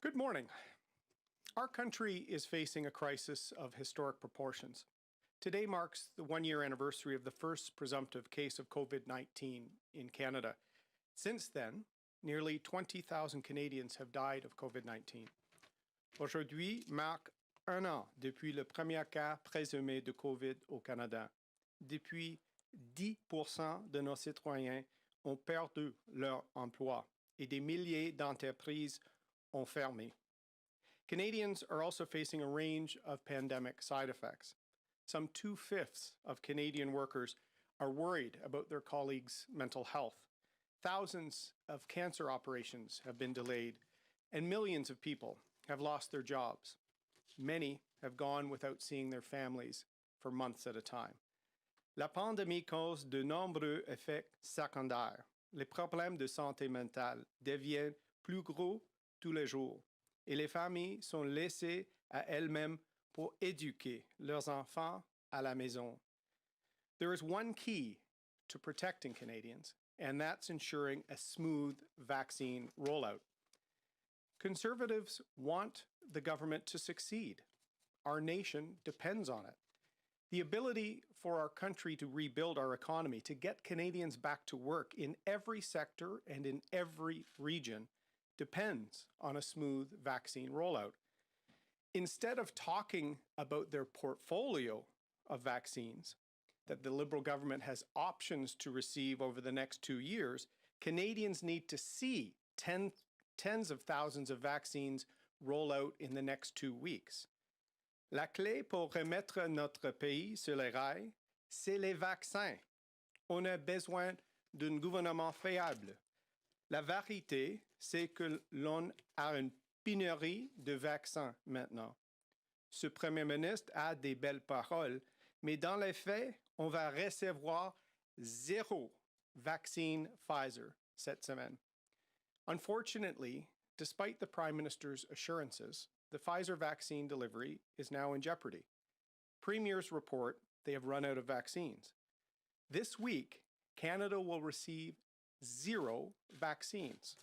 Good morning. Our country is facing a crisis of historic proportions. Today marks the one-year anniversary of the first presumptive case of COVID-19 in Canada. Since then, nearly 20,000 Canadians have died of COVID-19. Aujourd'hui marque un an depuis le premier cas présumé de COVID au Canada. Depuis, 10% de nos citoyens ont perdu leur emploi et des milliers d'entreprises ont fermé. Canadians are also facing a range of pandemic side effects. Some 2/5 of Canadian workers are worried about their colleagues' mental health. Thousands of cancer operations have been delayed, and millions of people have lost their jobs. Many have gone without seeing their families for months at a time. La pandémie cause de nombreux effets secondaires. Les problèmes de santé mentale deviennent plus gros tous les jours, et les familles sont laissées à elles-mêmes pour éduquer leurs enfants à la maison. There is one key to protecting Canadians, and that's ensuring a smooth vaccine rollout. Conservatives want the government to succeed. Our nation depends on it. The ability for our country to rebuild our economy, to get Canadians back to work in every sector and in every region, depends on a smooth vaccine rollout. Instead of talking about their portfolio of vaccines, that the Liberal government has options to receive over the next 2 years, Canadians need to see tens of thousands of vaccines roll out in the next 2 weeks. La clé pour remettre notre pays sur les rails, c'est les vaccins. On a besoin d'un gouvernement fiable. La vérité, c'est que l'on a une pénurie de vaccins maintenant. Ce Premier ministre a des belles paroles, mais dans les faits, on va recevoir 0 vaccine Pfizer cette semaine. Unfortunately, despite the Prime Minister's assurances, the Pfizer vaccine delivery is now in jeopardy. Premiers report they have run out of vaccines. This week, Canada will receive 0 vaccines.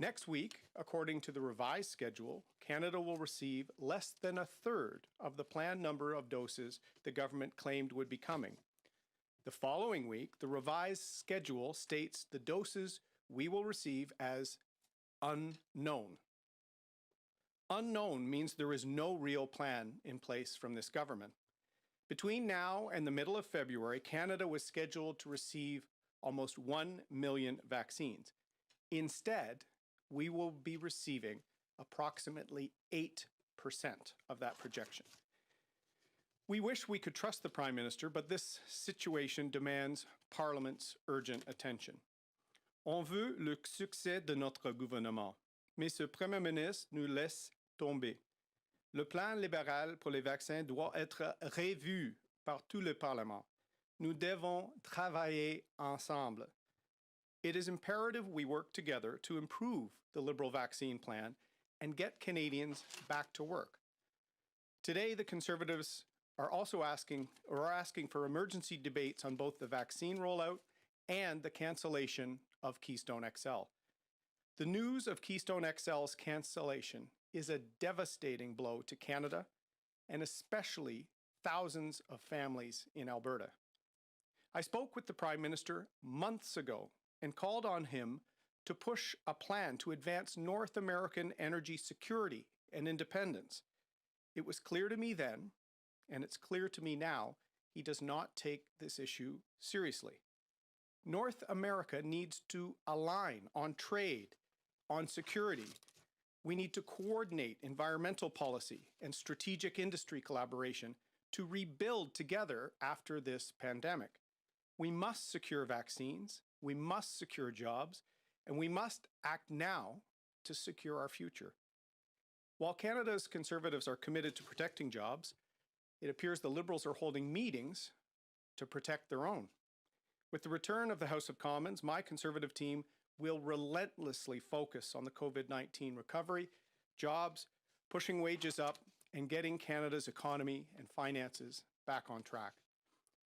Next week, according to the revised schedule, Canada will receive less than a third of the planned number of doses the government claimed would be coming. The following week, the revised schedule states the doses we will receive as unknown. Unknown means there is no real plan in place from this government. Between now and the middle of February, Canada was scheduled to receive almost 1 million vaccines. Instead, we will be receiving approximately 8% of that projection. We wish we could trust the Prime Minister, but this situation demands Parliament's urgent attention. On veut le succès de notre gouvernement, mais ce Premier ministre nous laisse tomber. Le plan libéral pour les vaccins doit être revu par tout le Parlement. Nous devons travailler ensemble. It is imperative we work together to improve the Liberal vaccine plan and get Canadians back to work. Today, the Conservatives are also asking for emergency debates on both the vaccine rollout and the cancellation of Keystone XL. The news of Keystone XL's cancellation is a devastating blow to Canada and especially thousands of families in Alberta. I spoke with the Prime Minister months ago and called on him to push a plan to advance North American energy security and independence. It was clear to me then, and it's clear to me now, he does not take this issue seriously. North America needs to align on trade, on security. We need to coordinate environmental policy and strategic industry collaboration to rebuild together after this pandemic. We must secure vaccines, we must secure jobs, and we must act now to secure our future. While Canada's Conservatives are committed to protecting jobs, it appears the Liberals are holding meetings to protect their own. With the return of the House of Commons, my Conservative team will relentlessly focus on the COVID-19 recovery, jobs, pushing wages up, and getting Canada's economy and finances back on track.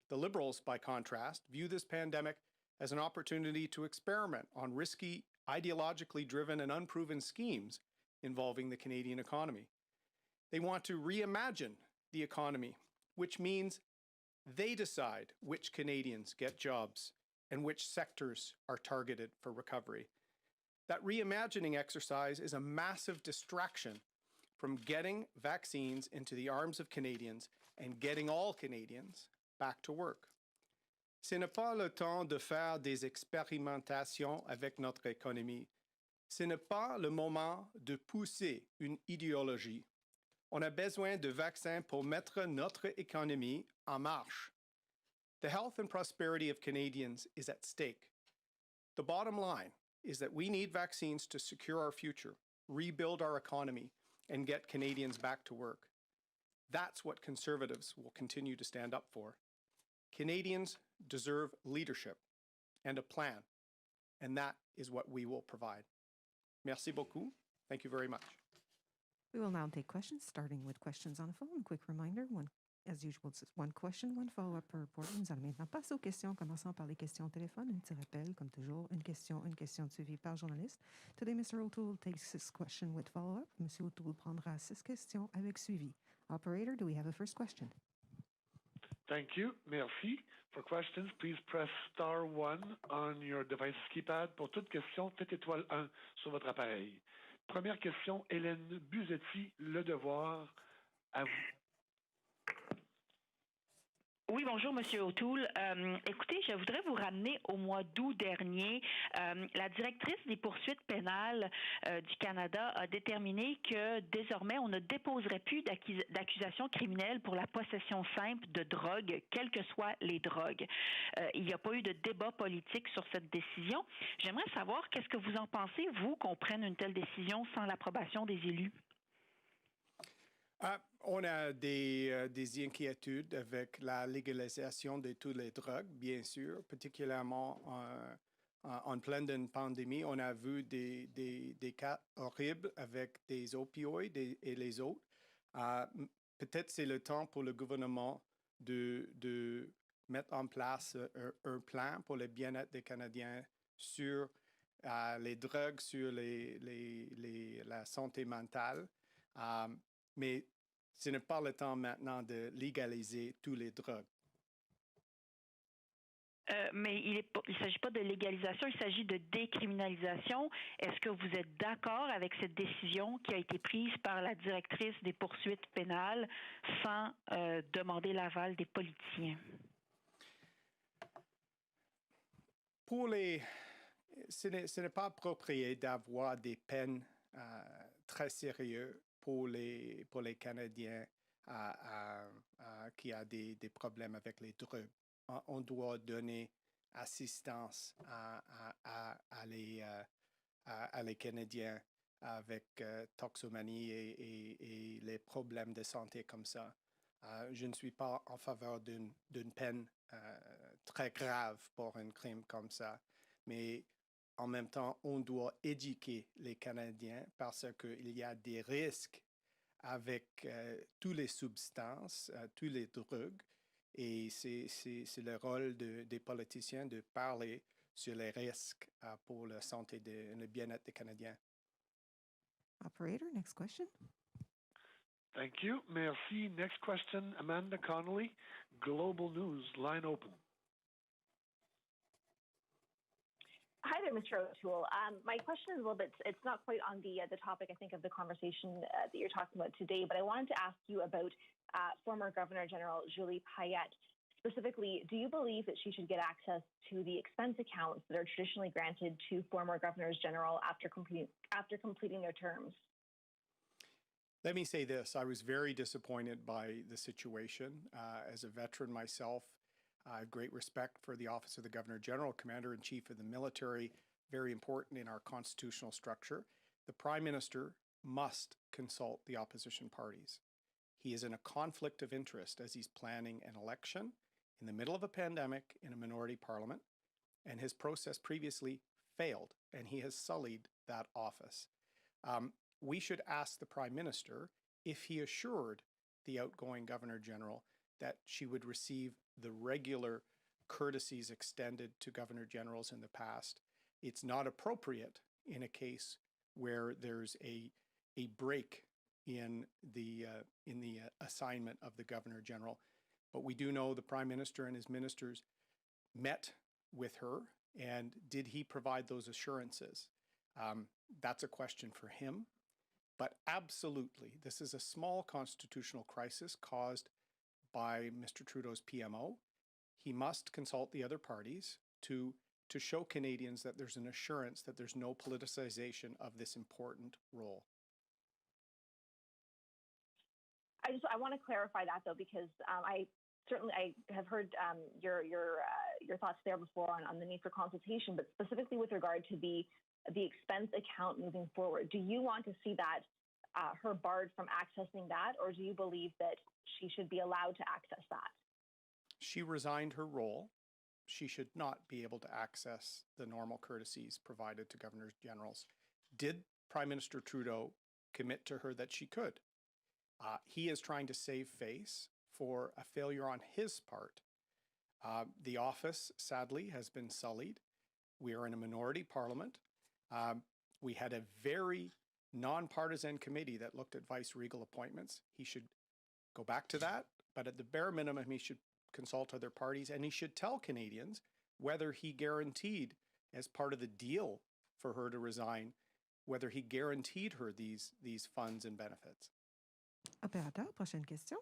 The Liberals, by contrast, view this pandemic as an opportunity to experiment on risky, ideologically driven and unproven schemes involving the Canadian economy. They want to reimagine the economy, which means they decide which Canadians get jobs and which sectors are targeted for recovery. That reimagining exercise is a massive distraction from getting vaccines into the arms of Canadians and getting all Canadians back to work. Ce n'est pas le temps de faire des expérimentations avec notre économie. Ce n'est pas le moment de pousser une idéologie. On a besoin de vaccins pour mettre notre économie en marche. The health and prosperity of Canadians is at stake. The bottom line is that we need vaccines to secure our future, rebuild our economy, and get Canadians back to work. That's what Conservatives will continue to stand up for. Canadians deserve leadership and a plan, and that is what we will provide. Merci beaucoup. Thank you very much. We will now take questions, starting with questions on the phone. Quick reminder, as usual, it's one question, one follow-up per report. Nous allons maintenant passer aux questions, commençant par les questions au téléphone. Un petit rappel, comme toujours, une question suivie par journaliste. Today, Mr. O'Toole takes 6 questions with follow-up. Monsieur O'Toole prendra 6 questions avec suivi. Operator, do we have a first question? Thank you. Merci. For questions, please press star 1 on your device's keypad. Pour toute question, faites étoile 1 sur votre appareil. Première question, Hélène Buzetti, Le Devoir, à vous. Oui, bonjour, Monsieur O'Toole. Écoutez, je voudrais vous ramener au mois d'août dernier. La directrice des poursuites pénales du Canada a déterminé que désormais, on ne déposerait plus d'accusations criminelles pour la possession simple de drogue, quelles que soient les drogues. Il n'y a pas eu de débat politique sur cette décision. J'aimerais savoir, qu'est-ce que vous en pensez, vous, qu'on prenne une telle décision sans l'approbation des élus? On a des inquiétudes avec la légalisation de toutes les drogues, bien sûr, particulièrement en pleine pandémie. On a vu des cas horribles avec des opioïdes et les autres. Peut-être c'est le temps pour le gouvernement de mettre en place un plan pour le bien-être des Canadiens sur les drogues, sur la santé mentale. Mais ce n'est pas le temps maintenant de légaliser tous les drogues. Mais il ne s'agit pas de légalisation, il s'agit de décriminalisation. Est-ce que vous êtes d'accord avec cette décision qui a été prise par la directrice des poursuites pénales sans demander l'aval des politiciens? Ce n'est pas approprié d'avoir des peines très sérieuses pour les Canadiens qui ont des problèmes avec les drogues. On doit donner assistance à les Canadiens avec toxomanie et les problèmes de santé comme ça. Je ne suis pas en faveur d'une peine très grave pour un crime comme ça, mais en même temps, on doit éduquer les Canadiens parce qu'il y a des risques avec toutes les substances, toutes les drogues, et c'est le rôle des politiciens de parler sur les risques pour la santé et le bien-être des Canadiens. Operator, next question. Thank you. Merci. Next question, Amanda Connolly, Global News, line open. Hi there, Mr. O'Toole. My question is a little bit, it's not quite on the topic, I think, of the conversation that you're talking about today, but I wanted to ask you about former Governor General Julie Payette. Specifically, do you believe that she should get access to the expense accounts that are traditionally granted to former Governors General after completing their terms? Let me say this. I was very disappointed by the situation. As a veteran myself, I have great respect for the Office of the Governor General, Commander-in-Chief of the military, very important in our constitutional structure. The Prime Minister must consult the opposition parties. He is in a conflict of interest as he's planning an election in the middle of a pandemic in a minority parliament, and his process previously failed, and he has sullied that office. We should ask the Prime Minister if he assured the outgoing Governor General that she would receive the regular courtesies extended to Governor Generals in the past. It's not appropriate in a case where there's a a break in the assignment of the Governor General. But we do know the Prime Minister and his ministers met with her, and did he provide those assurances? That's a question for him. But absolutely, this is a small constitutional crisis caused by Mr. Trudeau's PMO. He must consult the other parties to show Canadians that there's an assurance that there's no politicization of this important role. I want to clarify that though, because I have heard your thoughts there before on the need for consultation, but specifically with regard to the expense account moving forward, do you want to see that her barred from accessing that, or do you believe that she should be allowed to access that? She resigned her role. She should not be able to access the normal courtesies provided to governors generals. Did Prime Minister Trudeau commit to her that she could? He is trying to save face for a failure on his part. The office, sadly, has been sullied. We are in a minority parliament. We had a very nonpartisan committee that looked at vice-regal appointments. He should go back to that, but at the bare minimum, he should consult other parties, and he should tell Canadians whether he guaranteed, as part of the deal for her to resign, whether he guaranteed her these funds and benefits. Opérateur, prochaine question.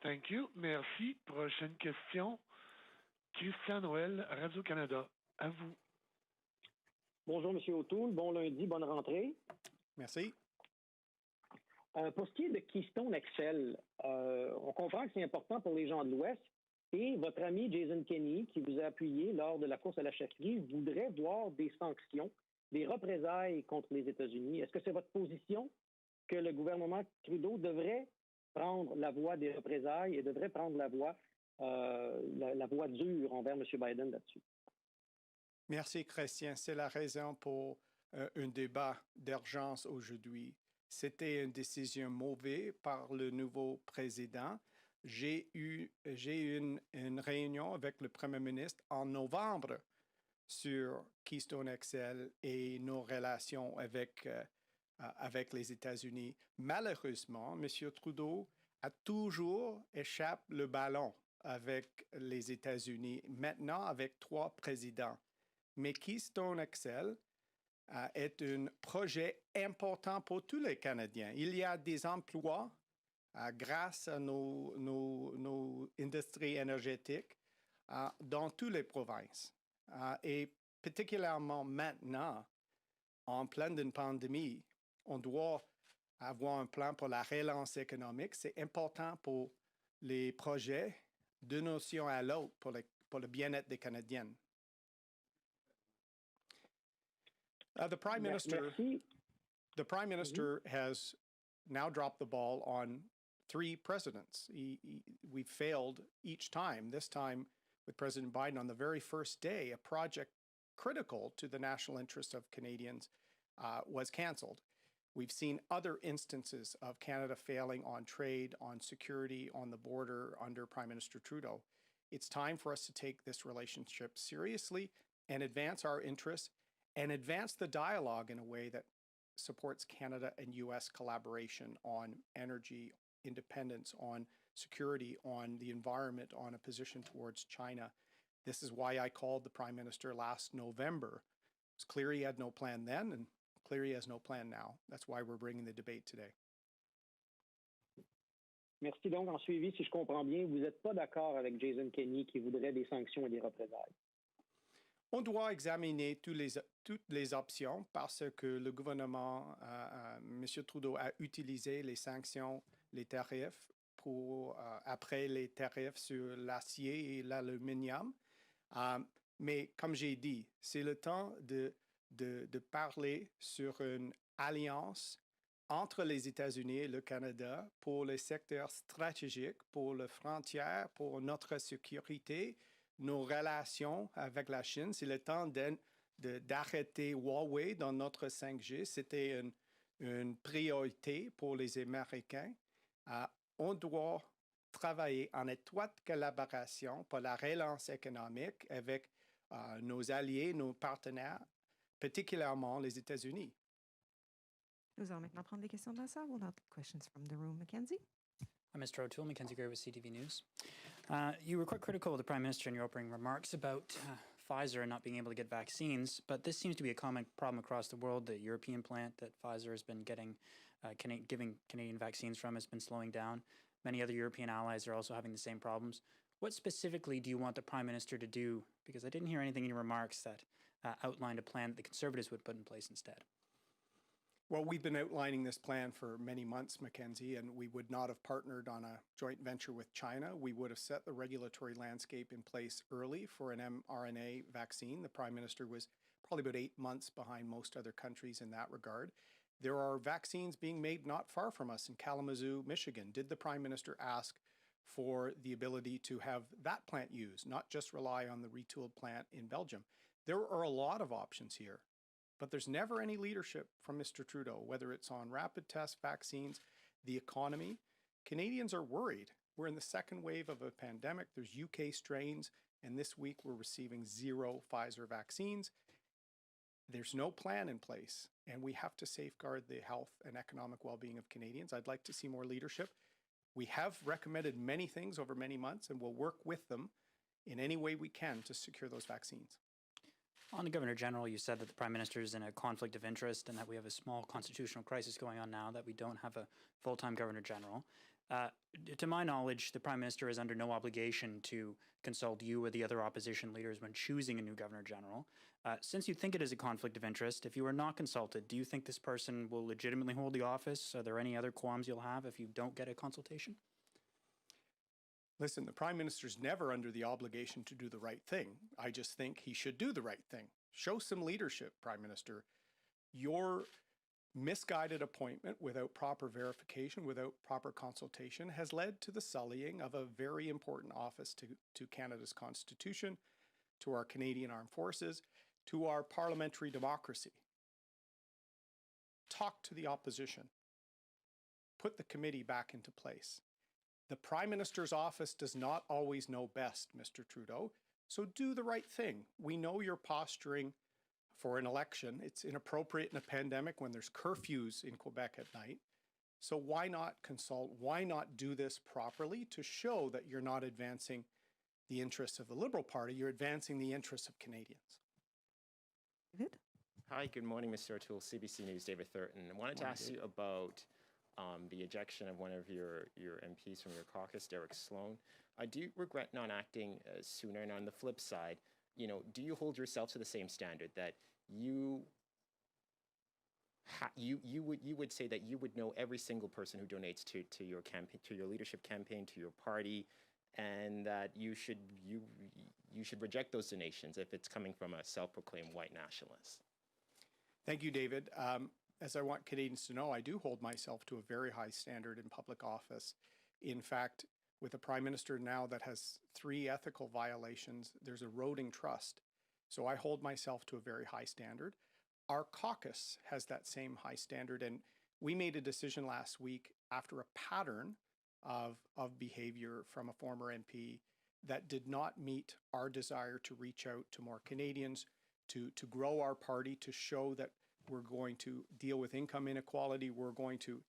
Thank you. Merci. Prochaine question. Christian Noël, Radio-Canada. À vous. Bonjour, M. O'Toole. Bon lundi, bonne rentrée. Merci. Pour ce qui est de Keystone XL, on comprend que c'est important pour les gens de l'Ouest. Et votre ami Jason Kenney, qui vous a appuyé lors de la course à la chefferie, voudrait voir des sanctions, des représailles contre les États-Unis. Est-ce que c'est votre position que le gouvernement Trudeau devrait prendre la voie des représailles et devrait prendre la voie dure envers M. Biden là-dessus? Merci, Christian. C'est la raison pour un débat d'urgence aujourd'hui. C'était une décision mauvaise par le nouveau président. J'ai eu une réunion avec le Premier ministre en novembre sur Keystone XL et nos relations avec les États-Unis. Malheureusement, M. Trudeau a toujours échappé le ballon avec les États-Unis, maintenant avec 3 présidents. Mais Keystone XL est un projet important pour tous les Canadiens. Il y a des emplois grâce à nos industries énergétiques dans toutes les provinces. Et particulièrement maintenant, en pleine d'une pandémie, on doit avoir un plan pour la relance économique. C'est important pour les projets d'une nation à l'autre pour le bien-être des Canadiens. The Prime Minister has now dropped the ball on 3 presidents. We failed each time. This time, with President Biden, on the very first day, a project critical to the national interest of Canadians was canceled. We've seen other instances of Canada failing on trade, on security, on the border under Prime Minister Trudeau. It's time for us to take this relationship seriously and advance our interests and advance the dialogue in a way that supports Canada and U.S. collaboration on energy independence, on security, on the environment, on a position towards China. This is why I called the Prime Minister last November. It's clear he had no plan then, and clear he has no plan now. That's why we're bringing the debate today. Merci. Donc, en suivi, si je comprends bien, vous n'êtes pas d'accord avec Jason Kenney qui voudrait des sanctions et des représailles. On doit examiner toutes les options parce que le gouvernement, M. Trudeau, a utilisé les sanctions, les tarifs après les tarifs sur l'acier et l'aluminium. Mais comme j'ai dit, c'est le temps de parler sur une alliance entre les États-Unis et le Canada pour les secteurs stratégiques, pour les frontières, pour notre sécurité, nos relations avec la Chine. C'est le temps d'arrêter Huawei dans notre 5G. C'était une priorité pour les Américains. On doit travailler en étroite collaboration pour la relance économique avec nos alliés, nos partenaires, particulièrement les États-Unis. Nous allons maintenant prendre des questions dans la salle. We'll now take questions from the room. Mackenzie? I'm Mr. O'Toole, Mackenzie Gray with CTV News. You were quite critical of the Prime Minister in your opening remarks about Pfizer not being able to get vaccines, but this seems to be a common problem across the world. The European plant that Pfizer has been giving Canadian vaccines from has been slowing down. Many other European allies are also having the same problems. What specifically do you want the Prime Minister to do? Because I didn't hear anything in your remarks that outlined a plan that the Conservatives would put in place instead. Well, we've been outlining this plan for many months, Mackenzie, and we would not have partnered on a joint venture with China. We would have set the regulatory landscape in place early for an mRNA vaccine. The Prime Minister was probably about 8 months behind most other countries in that regard. There are vaccines being made not far from us in Kalamazoo, Michigan. Did the Prime Minister ask for the ability to have that plant used, not just rely on the retooled plant in Belgium? There are a lot of options here. But there's never any leadership from Mr. Trudeau, whether it's on rapid test vaccines, the economy. Canadians are worried. We're in the second wave of a pandemic. There's UK strains, and this week we're receiving 0 Pfizer vaccines. There's no plan in place, and we have to safeguard the health and economic well-being of Canadians. I'd like to see more leadership. We have recommended many things over many months, and we'll work with them in any way we can to secure those vaccines. On the Governor General, you said that the Prime Minister is in a conflict of interest and that we have a small constitutional crisis going on now, that we don't have a full-time Governor General. To my knowledge, the Prime Minister is under no obligation to consult you or the other opposition leaders when choosing a new Governor General. Since you think it is a conflict of interest, if you are not consulted, do you think this person will legitimately hold the office? Are there any other qualms you'll have if you don't get a consultation? Listen, the Prime Minister's never under the obligation to do the right thing. I just think he should do the right thing. Show some leadership, Prime Minister. Your misguided appointment without proper verification, without proper consultation, has led to the sullying of a very important office to Canada's Constitution, to our Canadian Armed Forces, to our parliamentary democracy. Talk to the opposition. Put the committee back into place. The Prime Minister's office does not always know best, Mr. Trudeau, so do the right thing. We know you're posturing for an election. It's inappropriate in a pandemic when there's curfews in Quebec at night. So why not consult? Why not do this properly to show that you're not advancing the interests of the Liberal Party, you're advancing the interests of Canadians? David? Hi, good morning, Mr. O'Toole, CBC News, David Thurton. I wanted to ask you about the ejection of one of your MPs from your caucus, Derek Sloan. I do regret not acting sooner, and on the flip side, do you hold yourself to the same standard that you would say that you would know every single person who donates to your campaign, to your leadership campaign, to your party, and that you should reject those donations if it's coming from a self-proclaimed white nationalist? Thank you, David. As I want Canadians to know, I do hold myself to a very high standard in public office. In fact, with a Prime Minister now that has 3 ethical violations, there's eroding trust. So I hold myself to a very high standard. Our caucus has that same high standard, and we made a decision last week after a pattern of behavior from a former MP that did not meet our desire to reach out to more Canadians, to grow our party, to show that we're going to deal with income inequality. We're going to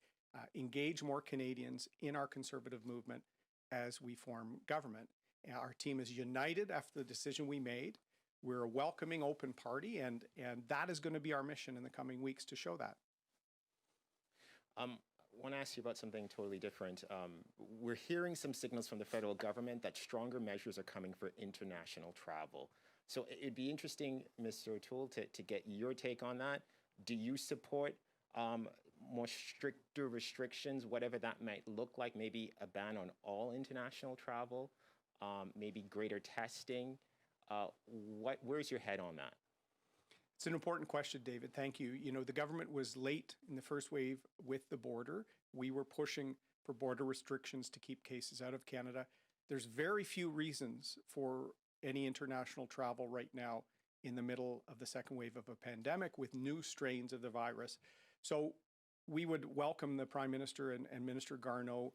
engage more Canadians in our Conservative movement as we form government. Our team is united after the decision we made. We're a welcoming, open party, and that is going to be our mission in the coming weeks to show that. I want to ask you about something totally different. We're hearing some signals from the federal government that stronger measures are coming for international travel. So it'd be interesting, Mr. O'Toole, to get your take on that. Do you support more stricter restrictions, whatever that might look like, maybe a ban on all international travel, maybe greater testing? Where's your head on that? It's an important question, David. Thank you. The government was late in the first wave with the border. We were pushing for border restrictions to keep cases out of Canada. There's very few reasons for any international travel right now in the middle of the second wave of a pandemic with new strains of the virus. So we would welcome the Prime Minister and Minister Garneau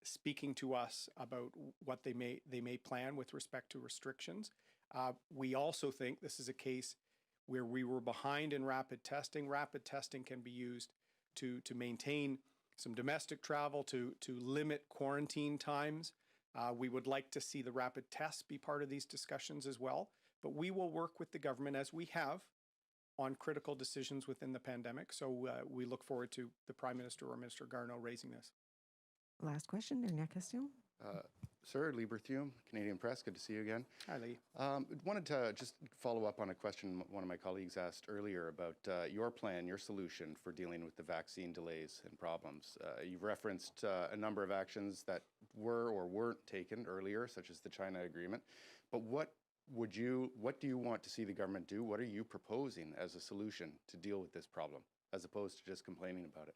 speaking to us about what they may plan with respect to restrictions. We also think this is a case where we were behind in rapid testing. Rapid testing can be used to maintain some domestic travel, to limit quarantine times. We would like to see the rapid tests be part of these discussions as well. But we will work with the government, as we have, on critical decisions within the pandemic. So we look forward to the Prime Minister or Minister Garneau raising this. Last question, dernière question. Sir, Lee Berthiaume, Canadian Press, good to see you again. Hi, Lee. Wanted to just follow up on a question one of my colleagues asked earlier about your plan, your solution for dealing with the vaccine delays and problems. You've referenced a number of actions that were or weren't taken earlier, such as the China agreement. But what do you want to see the government do? What are you proposing as a solution to deal with this problem, as opposed to just complaining about it?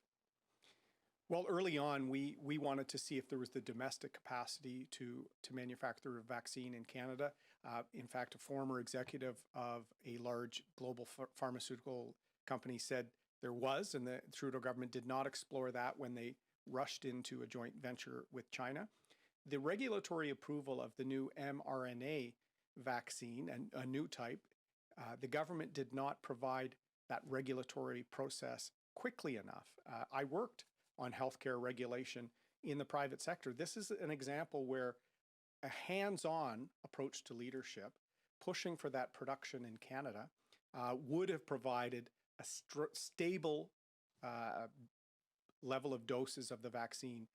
Well, early on, we wanted to see if there was the domestic capacity to manufacture a vaccine in Canada. In fact, a former executive of a large global pharmaceutical company said there was, and the Trudeau government did not explore that when they rushed into a joint venture with China. The regulatory approval of the new mRNA vaccine, and a new type, the government did not provide that regulatory process quickly enough. I worked on healthcare regulation in the private sector. This is an example where a hands-on approach to leadership, pushing for that production in Canada, would have provided a stable level of doses of the vaccine.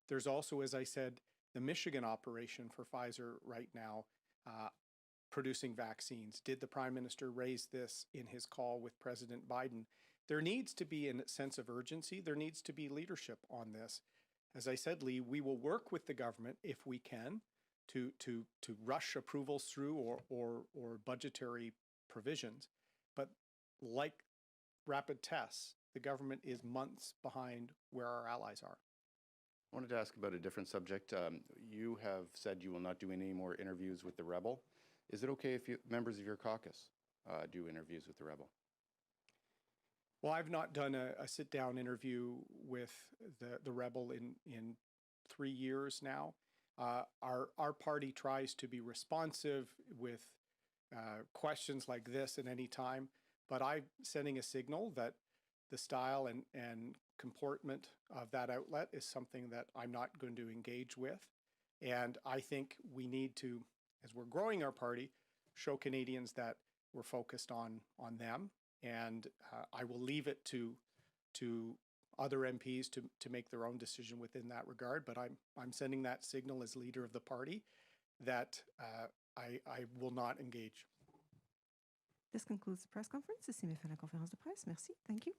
There's also, as I said, the Michigan operation for Pfizer right now, producing vaccines. Did the Prime Minister raise this in his call with President Biden? There needs to be a sense of urgency. There needs to be leadership on this. As I said, Lee, we will work with the government if we can to rush approvals through or budgetary provisions. But like rapid tests, the government is months behind where our allies are. I wanted to ask about a different subject. You have said you will not do any more interviews with the rebel. Is it okay if members of your caucus do interviews with the rebel? Well, I've not done a sit-down interview with the rebel in 3 years now. Our party tries to be responsive with questions like this at any time, but I'm sending a signal that the style and comportment of that outlet is something that I'm not going to engage with. And I think we need to, as we're growing our party, show Canadians that we're focused on them. And I will leave it to other MPs to make their own decision within that regard. But I'm sending that signal as leader of the party that I will not engage. This concludes the press conference. Ceci met fin à la conférence de presse. Merci. Thank you.